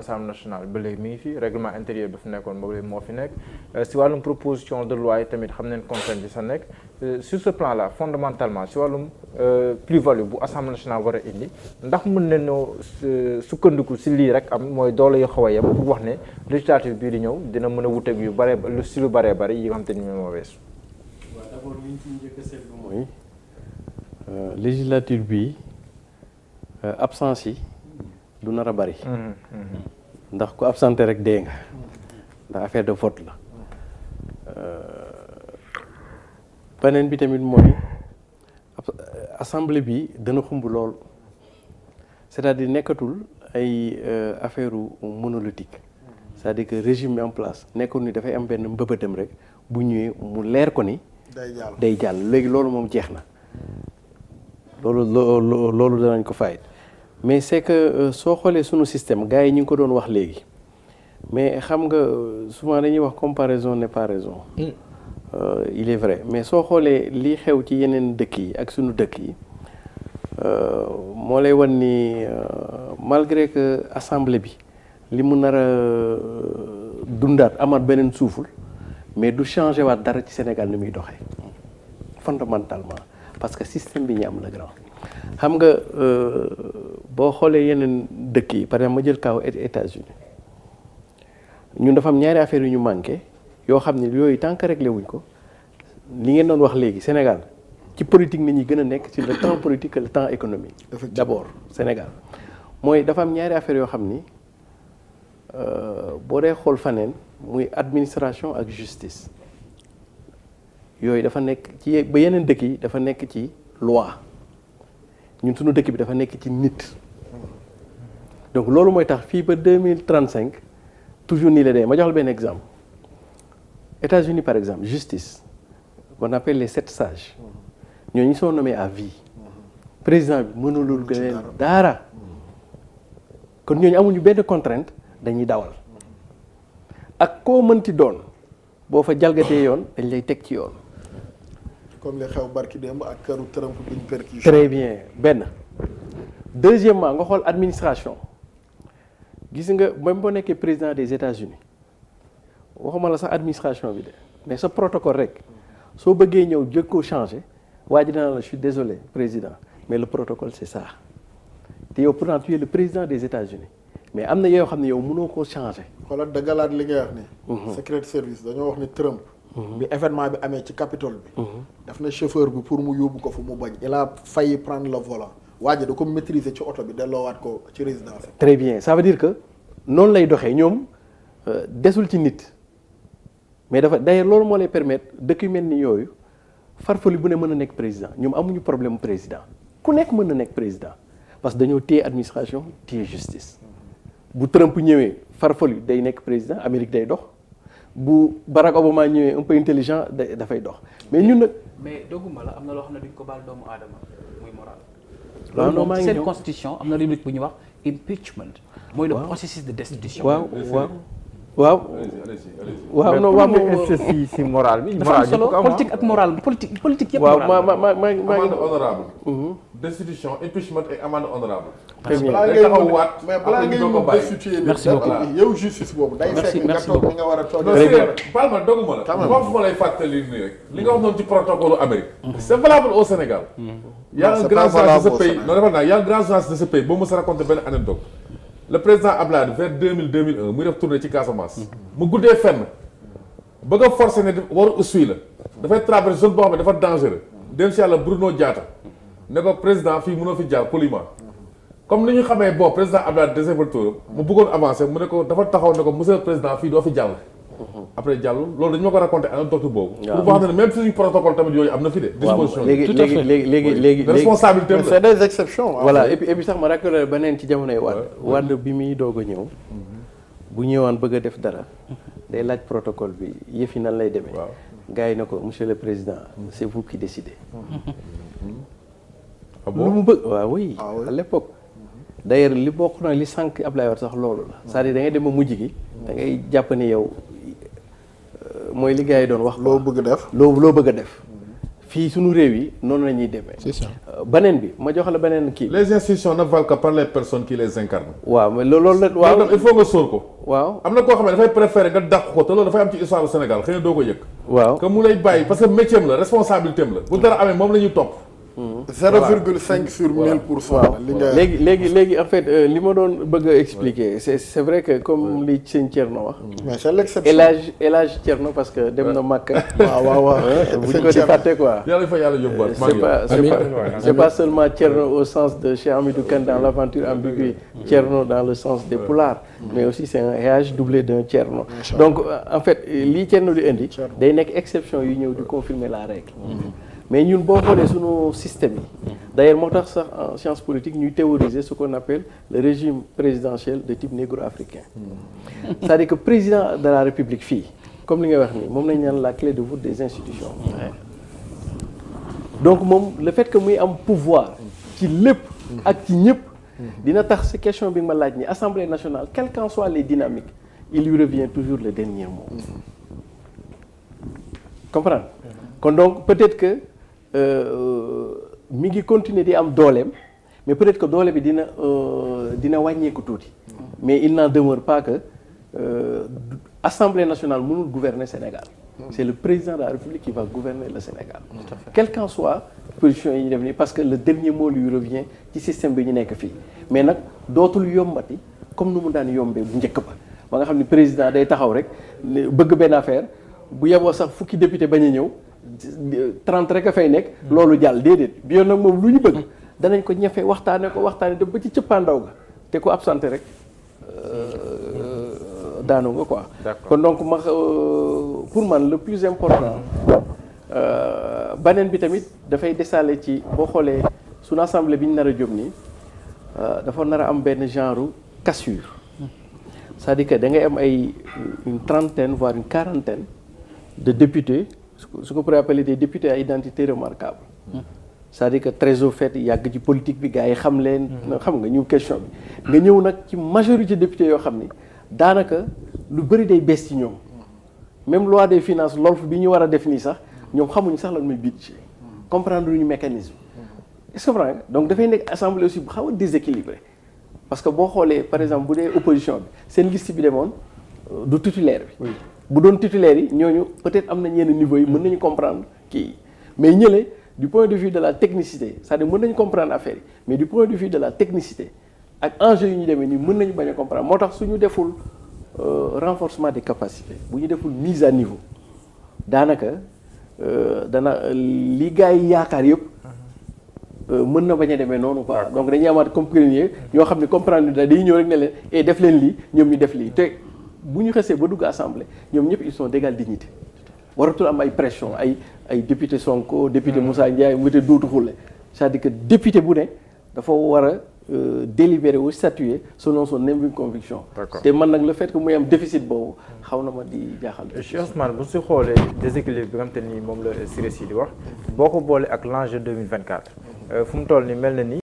Assemblée nationale ba léegi mi ngi fi règlement intérieur bi fi nekkoon ba léegi moo fi nekk si wàllum proposition de loi yi tamit xam nañ contrainte bi sa nekk sur ce plan là fondamentalement si wàllum plus-value bu Assemblée nationale war a indi ndax mën nañoo sukkandiku si lii rek am mooy doole yu xaw a yem pour wax ne législative bii di ñëw dina mën a wuteeg yu bare si lu bëree bëri yi nga xam te ni moo weesu. waaw d'abord li ñu ci njëkk a seetlu mooy législature bi absence yi du nar a bëri. ndax ku absenté rek dee nga ndax affaire de vote la beneen bi tamit mooy assemblée bi dana xumb lool c'est-à-dire nekkatul ay affaire monolithique c'est-à-dire que régime bi en place nekkul ni dafay am benn mbëbëtam rek bu ñëwee mu leer ko ni day jàll léegi loolu moom jeex na loolu danañ ko fayit mais c'est que soo xoolee sunu système gars yi ñu ngi ko doon wax léegi mais xam nga souvent dañuy wax comparaison n'est pas raison. Il est vrai mais soo xoolee li xew ci yeneen dëkk yi ak sunu dëkk yi moo lay wan ni malgré que assemblée bi li mu nar a dundaat amaat beneen suuful mais du changé waat dara ci Sénégal ni muy doxee fondamentalement parce que système bi ñu am la grand. xam nga boo xoolee yeneen dëkk yi par exemple ma jël kaw États-Unis ñun dafa am ñaari affaires yu ñu manqué yoo xam ne yooyu tant que réglé wuñ ko li ngeen doon wax léegi Sénégal ci politique nit ñi gën a nekk ci le temps politique et le temps économique. d'abord Sénégal mooy dafa am ñaari affaires yoo xam ni boo dee xool faneen muy administration ak justice yooyu dafa nekk ci ba yeneen dëkk yi dafa nekk ci loi. ñun suñu dëkk bi dafa nekk ci nit donc loolu mooy tax fii ba 2035 toujours nii la dee ma jox la benn exemple États-Unis par exemple justice qu'on appelle les 7 sages ñooñu sont nommés à vie président bi mënulul leen dara kon ñooñu amuñu benn contrainte dañuy dawal ak koo mënti doon boo fa jalgatee yoon dañ lay teg ci yoon. comme li xew barki démb ak këru Trump bi ñu perquisition. très bien benn deuxièmement nga xool administration gis nga même boo nekkee président des États-Unis waxuma la sax administration bi de mais sa protocole rek soo bëggee ñëw jëkk ko changer waa ji dana la je suis désolé président mais le protocole c'est ça te yow pourtant tu es le président des États-Unis mais am na yoo xam ne yow mënoo koo changer. xoolal dëggalaat li ngay wax ni. secret service dañoo wax ni Trump. bi événement bi amee ci Capitole bi. daf na chauffeur bi pour mu yóbbu ko fu mu bañ. il a failli prendre le volant. waa ji da ko maîtriser ci oto bi delloowaat ko ci résidence. très bien ça veut dire que noonu lay doxee ñoom desul ci nit mais dafa d'ailleurs loolu moo lay permettre dëkk yu mel ni yooyu farfali bu ne mën a nekk président ñoom amuñu problème président ku nekk mën na nekk président parce que dañoo téye administration téye justice. bu Trump ñëwee farfali day nekk président Amérique day dox. bu Barack Obama ñëwee un peu intelligent dafay dox mais ñun nag. mais dogguma la am na loo xam ne duñ ko baal doomu aadama muy moral. waaw non maa ngi ñëw seen constitution am na rubrique bu ñuy wax impeachment. mooy le processus de destitution. waaw non waaw moom si moral bi. dafa am solo politique ak moral politique yëpp. waaw maa ngi amende honorable. destitution impeachment et amende honorable. très bien balaa ngay mën destituer. merci beaucoup yow justice boobu day fekk nga toog li nga war a toog. baal ma doguma la. moom fu ma lay fàttali nii rek. li nga wax noonu ci protocole Amérique. c'est valable au Sénégal. y a un grand journaliste de ce pays non dafa naa y a un grand journaliste de ce pays boo mos a raconter benn anecdote. le président Abdoulaye vers 2001 muy def tournée ci Casamance. mu guddee fenn bëgg a forcer ne waru ussuy la dafay traverser zone boo xam ne dafa dangereux dem si yàlla Bruno Diatta ne ko président fii mënoo fi jaar poliment comme ni ñu xamee bon président Abdoulaye désévoltour mu bëggoon avancer mu ne ko dafa taxaw ne ko monsieur le président fii doo fi jàll. après jàll loolu dañu ma ko raconté anecdote boobu. pour wax ne même suñu protocole tamit yooyu am na fi de. disposition yi tout à fait léegi responsabilité am c'est des exceptions. voilà et puis sax ma raconté beneen ci jamonoy Wade bi muy doog a ñëw. bu ñëwaan bëgg a def dara. day laaj protocole bi yëf yi nan lay demee. gars yi ne ko monsieur le président c'est vous qui décidez. lu mu bëgg waaw oui à l'époque. d'ailleurs li bokk na li sànq Ablaye Wade sax loolu la. c'est-à-dire da ngay dem ba mujj gi. da ngay jàpp ni yow mooy li gars yi doon wax. loo bëgg a def loo bëgg a def. fii suñu réew yi noonu la ñuy demee. c'est ça. beneen bi ma jox la beneen kii. les institutions ne valent que par les personnes qui les incarnent. waaw mais loolu la waaw loolu il faut nga sóor ko. waaw am na koo xam ne dafay préférer nga dàq ko te loolu dafay am ci histoire du Sénégal xëy na doo ko yëg. waaw que mu lay bàyyi parce que métier am la responsabilité am la bu dara amee moom la ñuy topp. 0,5 sur 1000%. waaw li nga léegi en fait li ma doon bëgg a expliquer c'est vrai que comme li sëñ Thierno wax. mais c'est l'exception. El Hadj Thierno parce que dem na Makka. waaw. bu ñu ko di fàtte quoi. yàlla fa yàlla yóbbuwaat. c'est pas seulement Thierno au sens de Cheikh Hamidou Kane dans l'aventure ambiguë, Thierno dans le sens des Pulaar. mais aussi c'est un El Hadj doublé d'un Thierno. donc en fait lii Thierno di indi. day nekk exception yu ñëw di confirmer la règle. mais ñun boo xoolee suñu système yi d'ailleurs moo tax sax en sciences politiques ñuy théoriser ce qu'on appelle le régime présidentiel de type négro-africain c'est-à-dire que président de la République fii comme li ngay wax nii moom lañ naan la clé de voûte des institutions donc moom le fait que muy am pouvoir ci lépp ak ci ñëpp dina tax ci question bi nga ma laaj ni Assemblée nationale quelles qu'en soient les dynamiques il lui revient toujours le dernier mot comprendre kon donc peut-être que mi ngi continuer di am dooleem mais peut-être que doole bi dina wàññeeku tuuti mais il n'en demeure pas que Assemblée nationale mënul gouverner Sénégal c'est le président de la République qui va gouverner le Sénégal quelle qu'en soit position yi ñu def nii parce que le dernier mot lui revient ci système bi ñu nekk fii mais nag dootul yombati comme nu mu daan yombee bu njëkk ba nga xam ne président day taxaw rek bëgg benn affaire bu yeboo sax fukki député bañ a ñëw 30 rek a fay nekk loolu jàll déedéet bi yoon nag moom lu ñu bëgg danañ ko ñafe waxtaane dem ba ci cëppaandaw ga te ku absenté rek daanu nga quoi kon donc pour man le plus important beneen bi tamit dafay desaale ci boo xoolee suñu assemblée bi ñu nar a jóg nii dafa nar a am benn genre cassure c'est-à-dire que da ngay am ay une trentaine voire une quarantaine de députés ce qu'on pourrait appeler des députés à identité remarquable c'est-à-dire que très au fait yàgg ci politique bi gars yi xam leen xam nga ñu question bi nga ñëw nag ci majorité députés yoo xam ni daanaka lu bëri day bees ci ñoom même loi des finances LOLF bi ñu war a def nii sax ñoom xamuñu sax lan mooy budget comprendre lu ñu mécanisme est-ce que comprendre donc dafay nekk assemblée aussi bu xaw a déséquilibré parce que boo xoolee par exemple bu dee opposition bi seen liste bi demoon du titulaire bi bu doon titulaire yi ñooñu peut-être am nañ yenn niveau yi mën nañu comprendre kii mais ñële du point de vue de la technicité c'est-à-dire mën nañu comprendre affaire yi mais du point de vue de la technicité ak enjeu yu ñu demee nii mën nañu bañ a comprendre moo tax suñu deful renforcement des capacités bu ñu deful mise à niveau daanaka dana li gars yi yaakaar yëpp mën na bañ a demee noonu quoi donc dañuy amaat comme premier ñoo xam ne comprendre da day ñëw rek ne leen et def leen lii ñoom ñu def lii te bu ñu xesee ba dugg assemblée ñoom ñëpp ils sont d'égale dignité waratul am ay pression ay député Sonko député Moussa Ndiaye mu te duutu xulle c'est-à-dire que député bu ne dafa war a délibérer ou statuer selon son humble conviction te man nag le fait que muy am déficit boobu xaw na ma di jaaxal. Cheikh Ousmane bu si xoolee déséquilibre bi nga xam te ni moom la Siré Sy di wax boo ko boolee ak l'enjeu 2024 fu mu toll ni mel na ni